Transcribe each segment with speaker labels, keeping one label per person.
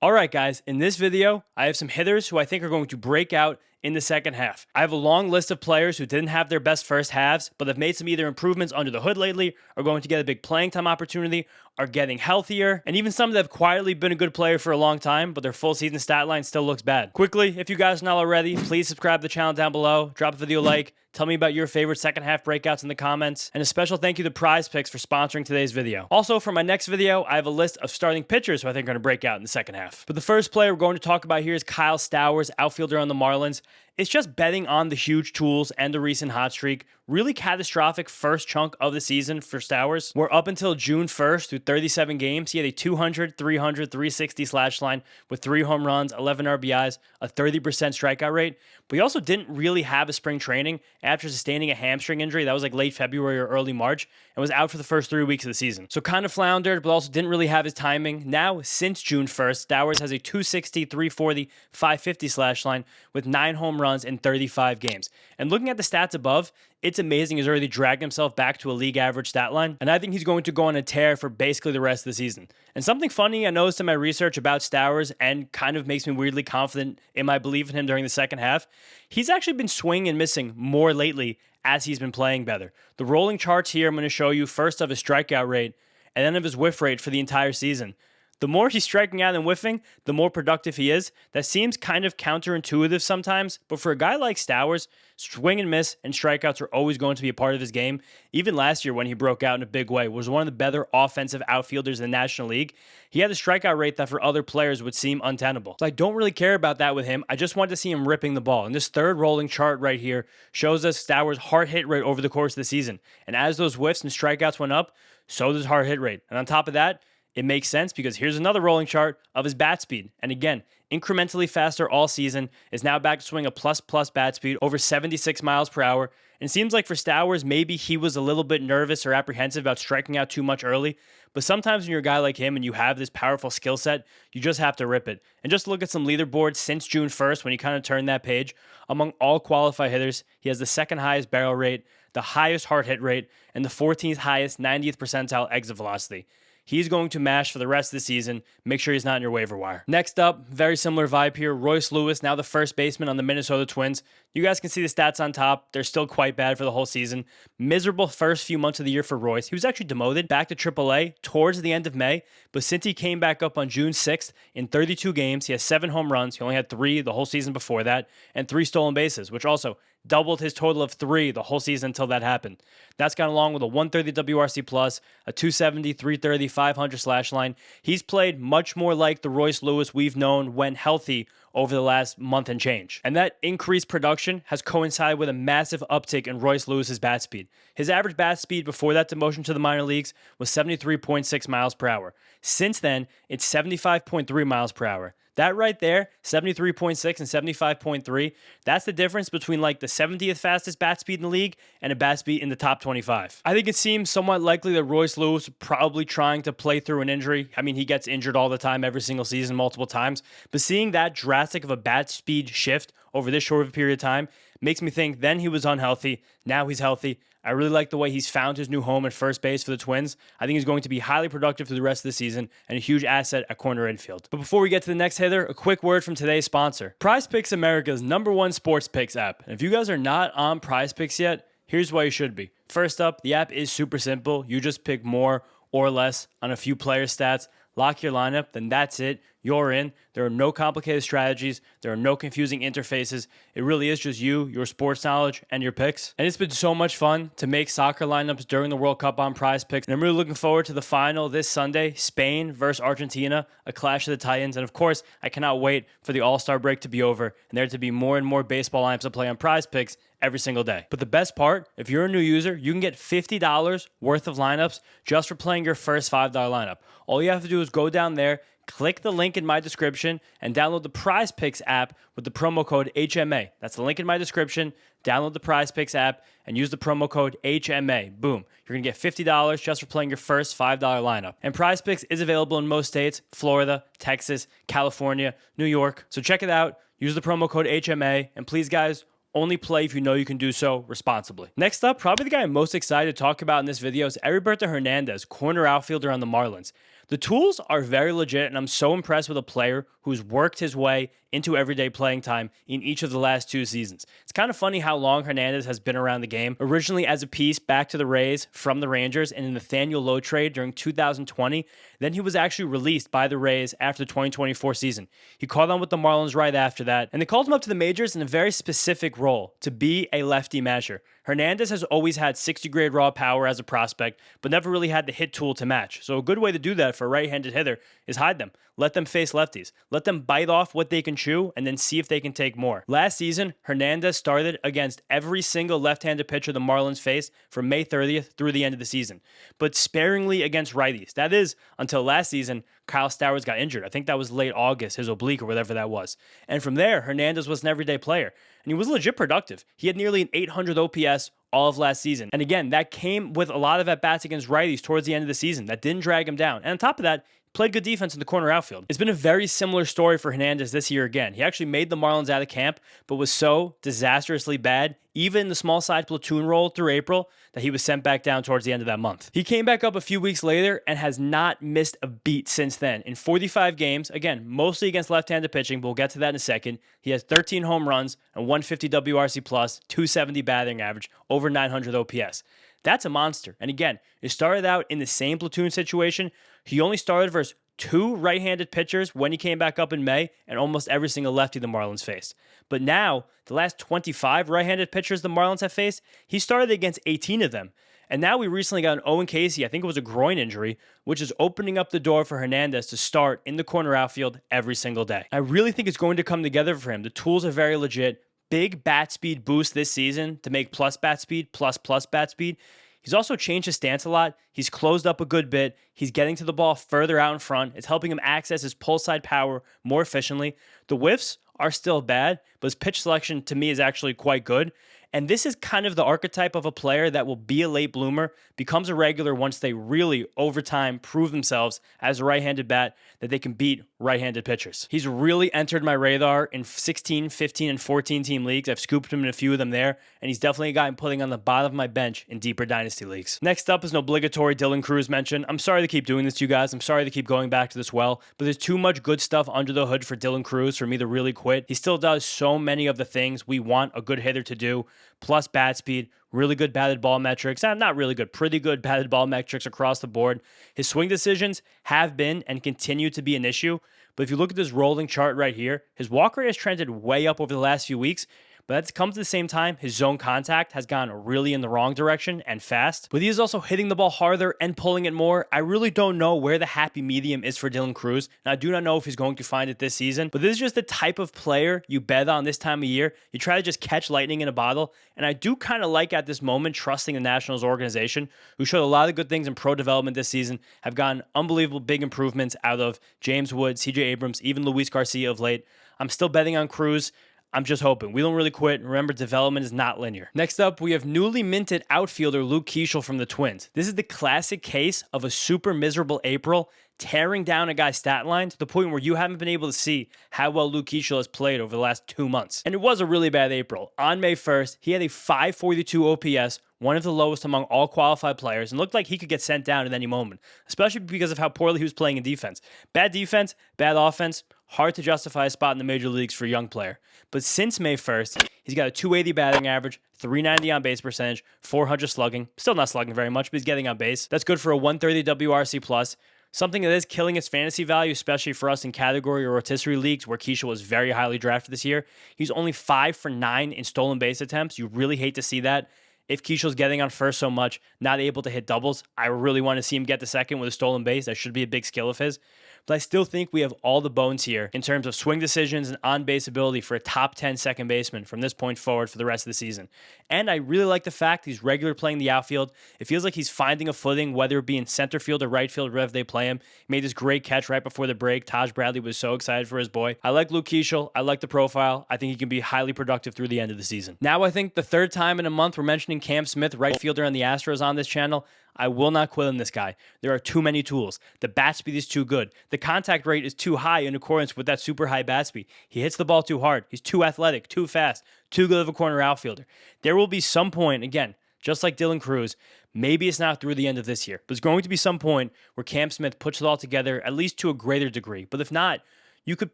Speaker 1: Alright guys, in this video, I have some hitters who I think are going to break out in the second half. I have a long list of players who didn't have their best first halves, but have made some either improvements under the hood lately, are going to get a big playing time opportunity, are getting healthier, and even some that have quietly been a good player for a long time, but their full season stat line still looks bad. Quickly, if you guys are not already, please subscribe to the channel down below, drop a video like, tell me about your favorite second half breakouts in the comments, and a special thank you to Prize Picks for sponsoring today's video. Also, for my next video, I have a list of starting pitchers who I think are going to break out in the second half. But the first player we're going to talk about here is Kyle Stowers, outfielder on the Marlins. It's just betting on the huge tools and the recent hot streak. Really catastrophic first chunk of the season for Stowers, where up until June 1st, through 37 games, he had a 200, 300, 360 slash line with 3 home runs, 11 RBIs, a 30% strikeout rate. But he also didn't really have a spring training after sustaining a hamstring injury. That was like late February or early March, and was out for the first 3 weeks of the season. So kind of floundered, but also didn't really have his timing. Now, since June 1st, Stowers has a 260, 340, 550 slash line with 9 home runs in 35 games. And looking at the stats above, it's amazing. He's already dragged himself back to a league average stat line, and I think he's going to go on a tear for basically the rest of the season. And something funny I noticed in my research about Stowers, and kind of makes me weirdly confident in my belief in him during the second half, he's actually been swinging and missing more lately as he's been playing better. The rolling charts here I'm going to show you first of his strikeout rate, and then of his whiff rate for the entire season. The more he's striking out and whiffing, the more productive he is. That seems kind of counterintuitive sometimes, but for a guy like Stowers, swing and miss and strikeouts are always going to be a part of his game. Even last year when he broke out in a big way, was one of the better offensive outfielders in the National League. He had a strikeout rate that for other players would seem untenable. So I don't really care about that with him. I just want to see him ripping the ball. And this third rolling chart right here shows us Stowers' hard hit rate over the course of the season. And as those whiffs and strikeouts went up, so does hard hit rate. And on top of that, it makes sense because here's another rolling chart of his bat speed. And again, incrementally faster all season, is now back to swing a plus bat speed over 76 miles per hour. And it seems like for Stowers, maybe he was a little bit nervous or apprehensive about striking out too much early. But sometimes when you're a guy like him and you have this powerful skill set, you just have to rip it. And just look at some leaderboards since June 1st when he kind of turned that page. Among all qualified hitters, he has the second highest barrel rate, the highest hard hit rate, and the 14th highest 90th percentile exit velocity. He's going to mash for the rest of the season. Make sure he's not in your waiver wire. Next up, very similar vibe here. Royce Lewis, now the first baseman on the Minnesota Twins. You guys can see the stats on top. They're still quite bad for the whole season. Miserable first few months of the year for Royce. He was actually demoted back to AAA towards the end of May, but since he came back up on June 6th, in 32 games, he has 7 home runs. He only had 3 the whole season before that, and 3 stolen bases, which also doubled his total of 3 the whole season until that happened. That's gone along with a 130 WRC plus, a 270, 330, 500 slash line. He's played much more like the Royce Lewis we've known when healthy over the last month and change. And that increased production has coincided with a massive uptick in Royce Lewis's bat speed. His average bat speed before that demotion to the minor leagues was 73.6 miles per hour. Since then, it's 75.3 miles per hour. That right there, 73.6 and 75.3, that's the difference between like the 70th fastest bat speed in the league and a bat speed in the top 25. I think it seems somewhat likely that Royce Lewis is probably trying to play through an injury. I mean, he gets injured all the time, every single season, multiple times. But seeing that drastic of a bat speed shift over this short of a period of time makes me think then he was unhealthy, now he's healthy. I really like the way he's found his new home at first base for the Twins. I think he's going to be highly productive through the rest of the season and a huge asset at corner infield. But before we get to the next hitter, a quick word from today's sponsor. Prize Picks, America's #1 sports picks app. And if you guys are not on Prize Picks yet, here's why you should be. First up, the app is super simple. You just pick more or less on a few player stats, lock your lineup, then that's it. You're in. There are no complicated strategies. There are no confusing interfaces. It really is just you, your sports knowledge, and your picks. And it's been so much fun to make soccer lineups during the World Cup on Prize Picks. And I'm really looking forward to the final this Sunday, Spain versus Argentina, a clash of the Titans. And of course, I cannot wait for the All-Star break to be over and there to be more and more baseball lineups to play on Prize Picks every single day. But the best part, if you're a new user, you can get $50 worth of lineups just for playing your first $5 lineup. All you have to do is go down there, click the link in my description, and download the Prize Picks app with the promo code HMA. That's the link in my description. Download the Prize Picks app and use the promo code HMA. Boom. You're going to get $50 just for playing your first $5 lineup. And Prize Picks is available in most states: Florida, Texas, California, New York. So check it out. Use the promo code HMA. And please, guys, only play if you know you can do so responsibly. Next up, probably the guy I'm most excited to talk about in this video is Heriberto Hernandez, corner outfielder on the Marlins. The tools are very legit, and I'm so impressed with a player who's worked his way into everyday playing time in each of the last 2 seasons. It's kind of funny how long Hernandez has been around the game. Originally as a piece back to the Rays from the Rangers in the Nathaniel Lowe trade during 2020. Then he was actually released by the Rays after the 2024 season. He caught on with the Marlins right after that, and they called him up to the majors in a very specific role, to be a lefty masher. Hernandez has always had 60-grade raw power as a prospect, but never really had the hit tool to match. So a good way to do that for a right-handed hitter is hide them. Let them face lefties. Let them bite off what they can chew and then see if they can take more. Last season, Hernandez started against every single left-handed pitcher the Marlins faced from May 30th through the end of the season, but sparingly against righties. That is, until last season, Kyle Stowers got injured. I think that was late August, his oblique or whatever that was. And from there, Hernandez was an everyday player, and he was legit productive. He had nearly an 800 OPS all of last season. And again, that came with a lot of at-bats against righties towards the end of the season. That didn't drag him down. And on top of that, played good defense in the corner outfield. It's been a very similar story for Hernandez this year again. He actually made the Marlins out of camp, but was so disastrously bad, even in the small side platoon role through April, that he was sent back down towards the end of that month. He came back up a few weeks later and has not missed a beat since then. In 45 games, again, mostly against left-handed pitching, but we'll get to that in a second, he has 13 home runs, and 150 WRC+, 270 batting average, over 900 OPS. That's a monster. And again, it started out in the same platoon situation. He only started versus 2 right-handed pitchers when he came back up in May, and almost every single lefty the Marlins faced. But now, the last 25 right-handed pitchers the Marlins have faced, he started against 18 of them. And now we recently got an Owen Casey, I think it was a groin injury, which is opening up the door for Hernandez to start in the corner outfield every single day. I really think it's going to come together for him. The tools are very legit. Big bat speed boost this season to make plus bat speed, plus bat speed. He's also changed his stance a lot. He's closed up a good bit. He's getting to the ball further out in front. It's helping him access his pull side power more efficiently. The whiffs are still bad, but his pitch selection to me is actually quite good. And this is kind of the archetype of a player that will be a late bloomer, becomes a regular once they really, over time, prove themselves as a right-handed bat that they can beat right-handed pitchers. He's really entered my radar in 16, 15, and 14 team leagues. I've scooped him in a few of them there, and he's definitely a guy I'm putting on the bottom of my bench in deeper dynasty leagues. Next up is an obligatory Dylan Cruz mention. I'm sorry to keep doing this to you guys. I'm sorry to keep going back to this well, but there's too much good stuff under the hood for Dylan Cruz for me to really quit. He still does so many of the things we want a good hitter to do, plus bat speed, really good batted ball metrics. Not really good, pretty good batted ball metrics across the board. His swing decisions have been and continue to be an issue, but if you look at this rolling chart right here, his walk rate has trended way up over the last few weeks, but that's come to the same time, his zone contact has gone really in the wrong direction and fast. But he is also hitting the ball harder and pulling it more. I really don't know where the happy medium is for Dylan Cruz, and I do not know if he's going to find it this season. But this is just the type of player you bet on this time of year. You try to just catch lightning in a bottle, and I do kind of like at this moment trusting the Nationals organization, who showed a lot of good things in pro development this season, have gotten unbelievable big improvements out of James Wood, CJ Abrams, even Luis Garcia of late. I'm still betting on Cruz. I'm just hoping. We don't really quit. Remember, development is not linear. Next up, we have newly minted outfielder Luke Keeschel from the Twins. This is the classic case of a super miserable April tearing down a guy's stat line to the point where you haven't been able to see how well Luke Keeschel has played over the last 2 months. And it was a really bad April. On May 1st, he had a 542 OPS, one of the lowest among all qualified players, and looked like he could get sent down at any moment, especially because of how poorly he was playing in defense. Bad defense, bad offense, hard to justify a spot in the major leagues for a young player. But since May 1st, he's got a 280 batting average, 390 on base percentage, 400 slugging. Still not slugging very much, but he's getting on base. That's good for a 130 WRC plus. Something that is killing its fantasy value, especially for us in category or rotisserie leagues where Keeschel was very highly drafted this year. He's only 5 for 9 in stolen base attempts. You really hate to see that. If Keeshel's getting on first so much, not able to hit doubles, I really want to see him get the second with a stolen base. That should be a big skill of his. But I still think we have all the bones here in terms of swing decisions and on-base ability for a top 10 second baseman from this point forward for the rest of the season. And I really like the fact he's regular playing the outfield. It feels like he's finding a footing, whether it be in center field or right field, wherever they play him. He made this great catch right before the break. Taj Bradley was so excited for his boy. I like Luke Keeschel. I like the profile. I think he can be highly productive through the end of the season. Now I think the third time in a month we're mentioning Cam Smith, right fielder on the Astros on this channel. I will not quit on this guy. There are too many tools. The bat speed is too good. The contact rate is too high in accordance with that super high bat speed. He hits the ball too hard. He's too athletic, too fast, too good of a corner outfielder. There will be some point, again, just like Dylan Cruz, Maybe it's not through the end of this year. There's going to be some point where Cam Smith puts it all together, at least to a greater degree. But if not, you could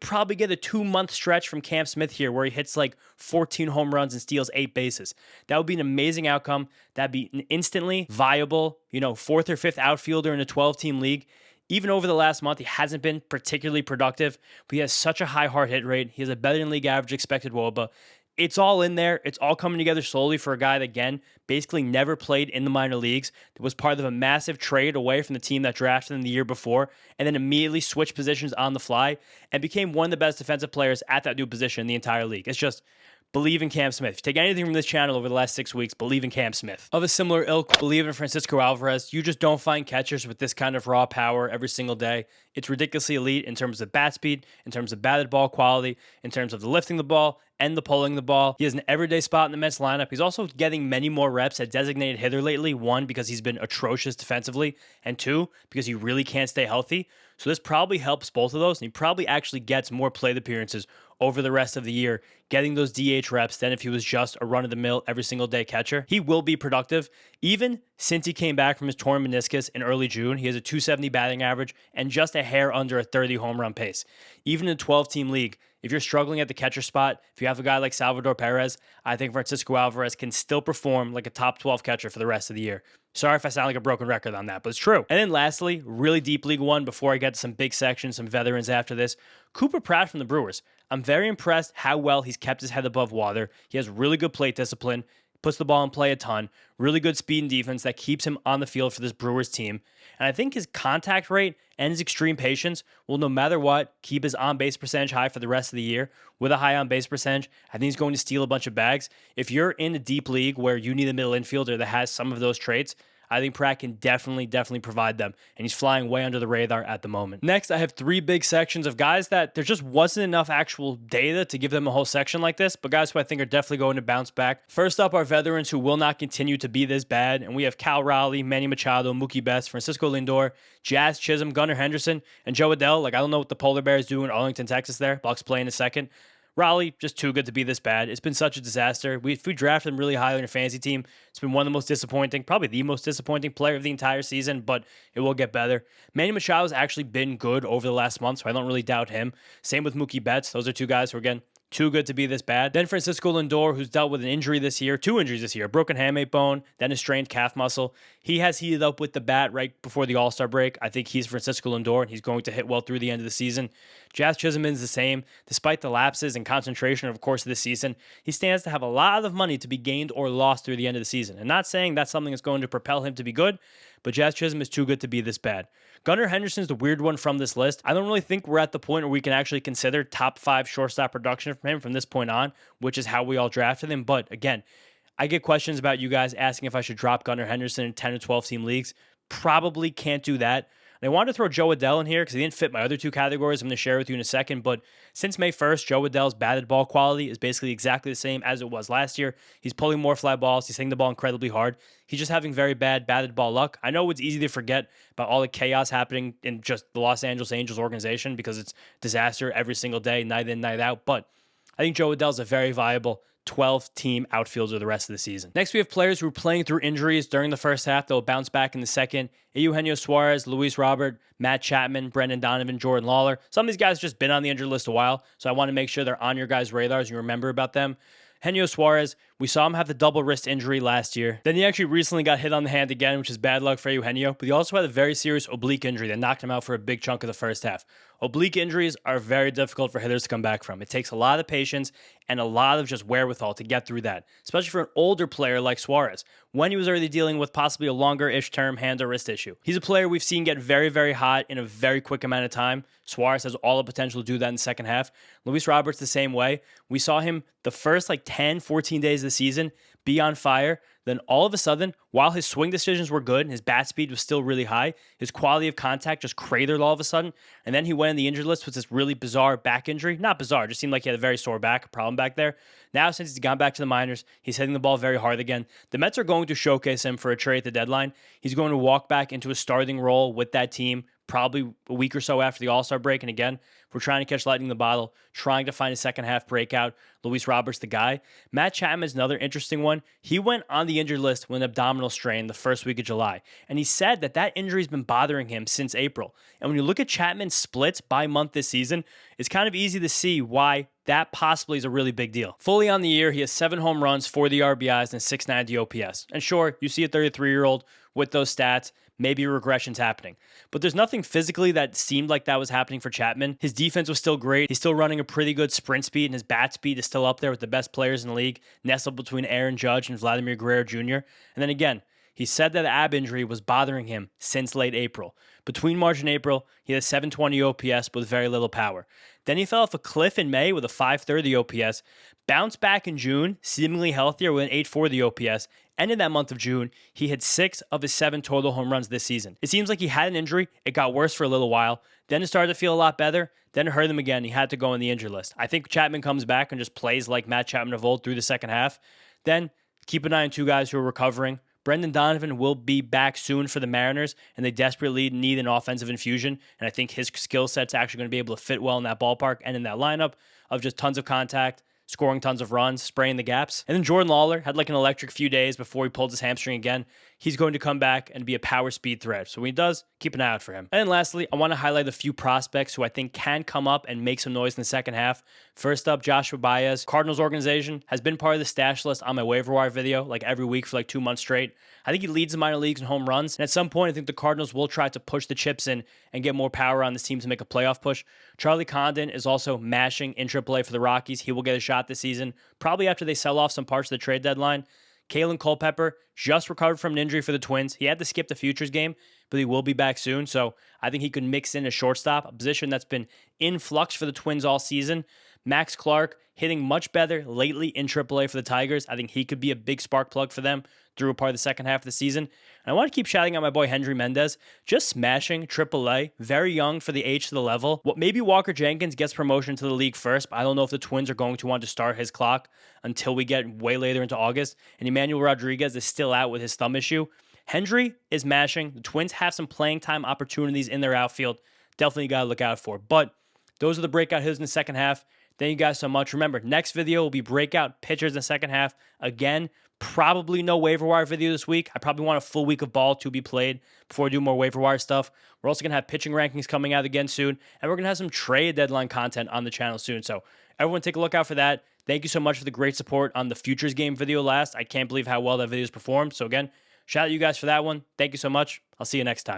Speaker 1: probably get a 2-month stretch from Cam Smith here where he hits like 14 home runs and steals 8 bases. That would be an amazing outcome. That'd be an instantly viable, 4th or 5th outfielder in a 12-team league. Even over the last month, he hasn't been particularly productive, but he has such a high hard hit rate. He has a better than league average expected WOBA. It's all in there. It's all coming together slowly for a guy that, again, basically never played in the minor leagues. That was part of a massive trade away from the team that drafted him the year before, and then immediately switched positions on the fly and became one of the best defensive players at that new position in the entire league. It's just believe in Cam Smith. If you take anything from this channel over the last 6 weeks, believe in Cam Smith. Of a similar ilk, believe in Francisco Alvarez. You just don't find catchers with this kind of raw power every single day. It's ridiculously elite in terms of bat speed, in terms of batted ball quality, in terms of the lifting the ball and the pulling the ball. He has an everyday spot in the Mets lineup. He's also getting many more reps at designated hitter lately. 1, because he's been atrocious defensively, and 2, because he really can't stay healthy. So this probably helps both of those, and he probably actually gets more plate appearances over the rest of the year, getting those DH reps than if he was just a run-of-the-mill every single day catcher. He will be productive. Even since he came back from his torn meniscus in early June, he has a 270 batting average and just a hair under a 30 home run pace. Even in a 12-team league, if you're struggling at the catcher spot, if you have a guy like Salvador Perez, I think Francisco Alvarez can still perform like a top 12 catcher for the rest of the year. Sorry if I sound like a broken record on that, but it's true. And then lastly, really deep League One, before I get to some big sections, some veterans after this, Cooper Pratt from the Brewers. I'm very impressed how well he's kept his head above water. He has really good plate discipline, puts the ball in play a ton, really good speed and defense that keeps him on the field for this Brewers team. And I think his contact rate and his extreme patience will, no matter what, keep his on-base percentage high for the rest of the year. With a high on-base percentage, I think he's going to steal a bunch of bags. If you're in a deep league where you need a middle infielder that has some of those traits, I think Pratt can definitely provide them, and he's flying way under the radar at the moment. Next, I have 3 big sections of guys that there just wasn't enough actual data to give them a whole section like this, but guys who I think are definitely going to bounce back. First up are veterans who will not continue to be this bad, and we have Cal Raleigh, Manny Machado, Mookie Betts, Francisco Lindor, Jazz Chisholm, Gunnar Henderson, and Joe Adell. I don't know what the Polar Bears do in Arlington, Texas there. Bucks play in a second. Raleigh, just too good to be this bad. It's been such a disaster. If we drafted him really high on your fantasy team, it's been one of the most disappointing, probably the most disappointing player of the entire season, but it will get better. Manny Machado's actually been good over the last month, so I don't really doubt him. Same with Mookie Betts. Those are 2 guys who are, again, too good to be this bad. Then Francisco Lindor, who's dealt with an injury this year, 2 injuries this year, a broken hamate bone, then a strained calf muscle. He has heated up with the bat right before the All-Star break. I think he's Francisco Lindor, and he's going to hit well through the end of the season. Jazz Chisholm is the same. Despite the lapses and concentration over the course of this season, he stands to have a lot of money to be gained or lost through the end of the season. And not saying that's something that's going to propel him to be good, but Jazz Chisholm is too good to be this bad. Gunnar Henderson's the weird one from this list. I don't really think we're at the point where we can actually consider top 5 shortstop production from him from this point on, which is how we all drafted him. But again, I get questions about you guys asking if I should drop Gunnar Henderson in 10 or 12 team leagues. Probably can't do that. And I wanted to throw Joe Adell in here because he didn't fit my other 2 categories I'm going to share with you in a second. But since May 1st, Joe Adell's batted ball quality is basically exactly the same as it was last year. He's pulling more fly balls. He's hitting the ball incredibly hard. He's just having very bad batted ball luck. I know it's easy to forget about all the chaos happening in just the Los Angeles Angels organization because it's disaster every single day, night in, night out. But I think Joe Adell's a very viable 12-team outfielder the rest of the season. Next, we have players who are playing through injuries during the first half that will bounce back in the second. Eugenio Suarez, Luis Robert, Matt Chapman, Brendan Donovan, Jordan Lawler. Some of these guys have just been on the injured list a while, so I want to make sure they're on your guys' radars and you remember about them. Eugenio Suarez, we saw him have the double wrist injury last year. Then he actually recently got hit on the hand again, which is bad luck for Eugenio, but he also had a very serious oblique injury that knocked him out for a big chunk of the first half. Oblique injuries are very difficult for hitters to come back from. It takes a lot of patience and a lot of just wherewithal to get through that, especially for an older player like Suarez, when he was already dealing with possibly a longer-ish term hand or wrist issue. He's a player we've seen get very, very hot in a very quick amount of time. Suarez has all the potential to do that in the second half. Luis Roberts the same way. We saw him the first 10, 14 days of the season be on fire. Then all of a sudden, while his swing decisions were good and his bat speed was still really high, his quality of contact just cratered all of a sudden. And then he went in the injured list with this really bizarre back injury. Not bizarre, just seemed like he had a very sore back, a problem back there. Now, since he's gone back to the minors, he's hitting the ball very hard again. The Mets are going to showcase him for a trade at the deadline. He's going to walk back into a starting role with that team probably a week or so after the All-Star break. And again, If we're trying to catch lightning in the bottle, trying to find a second half breakout, Luis Roberts the guy. Matt Chapman is another interesting one. He went on the injured list with an abdominal strain the first week of July, and he said that injury's been bothering him since April. And when you look at Chapman's splits by month this season, it's kind of easy to see why that possibly is a really big deal. Fully on the year, he has 7 home runs, 40 RBIs, and 690 OPS. And sure, you see a 33-year-old with those stats, maybe a regression's happening. But there's nothing physically that seemed like that was happening for Chapman. His defense was still great. He's still running a pretty good sprint speed, and his bat speed is still up there with the best players in the league, nestled between Aaron Judge and Vladimir Guerrero Jr. And then again, he said that the ab injury was bothering him since late April. Between March and April, he had a 720 OPS with very little power. Then he fell off a cliff in May with a 530 OPS, bounced back in June, seemingly healthier with an 840 OPS, and in that month of June, he had 6 of his 7 total home runs this season. It seems like he had an injury, it got worse for a little while, then it started to feel a lot better, then it hurt him again, he had to go on the injured list. I think Chapman comes back and just plays like Matt Chapman of old through the second half. Then keep an eye on 2 guys who are recovering. Brendan Donovan will be back soon for the Mariners, and they desperately need an offensive infusion, and I think his skill set's actually going to be able to fit well in that ballpark and in that lineup of just tons of contact, scoring tons of runs, spraying the gaps. And then Jordan Lawler had like an electric few days before he pulled his hamstring again. He's going to come back and be a power speed threat. So when he does, keep an eye out for him. And then lastly, I want to highlight a few prospects who I think can come up and make some noise in the second half. First up, Joshua Baez. Cardinals organization has been part of the stash list on my waiver wire video like every week for like 2 months straight. I think he leads the minor leagues in home runs. And at some point, I think the Cardinals will try to push the chips in and get more power on this team to make a playoff push. Charlie Condon is also mashing in AAA for the Rockies. He will get a shot this season, probably after they sell off some parts of the trade deadline. Kalen Culpepper just recovered from an injury for the Twins. He had to skip the Futures game, but he will be back soon. So I think he could mix in a shortstop, a position that's been in flux for the Twins all season. Max Clark hitting much better lately in AAA for the Tigers. I think he could be a big spark plug for them through a part of the second half of the season. And I want to keep shouting out my boy Hendry Mendez, just smashing AAA, very young for the age to the level. What maybe Walker Jenkins gets promotion to the league first, but I don't know if the Twins are going to want to start his clock until we get way later into August. And Emmanuel Rodriguez is still out with his thumb issue. Hendry is mashing. The Twins have some playing time opportunities in their outfield. Definitely got to look out for. But those are the breakout hitters in the second half. Thank you guys so much. Remember, next video will be breakout pitchers in the second half. Again, probably no waiver wire video this week. I probably want a full week of ball to be played before I do more waiver wire stuff. We're also going to have pitching rankings coming out again soon, and we're going to have some trade deadline content on the channel soon. So everyone take a look out for that. Thank you so much for the great support on the Futures game video last. I can't believe how well that video's performed. So again, shout out to you guys for that one. Thank you so much. I'll see you next time.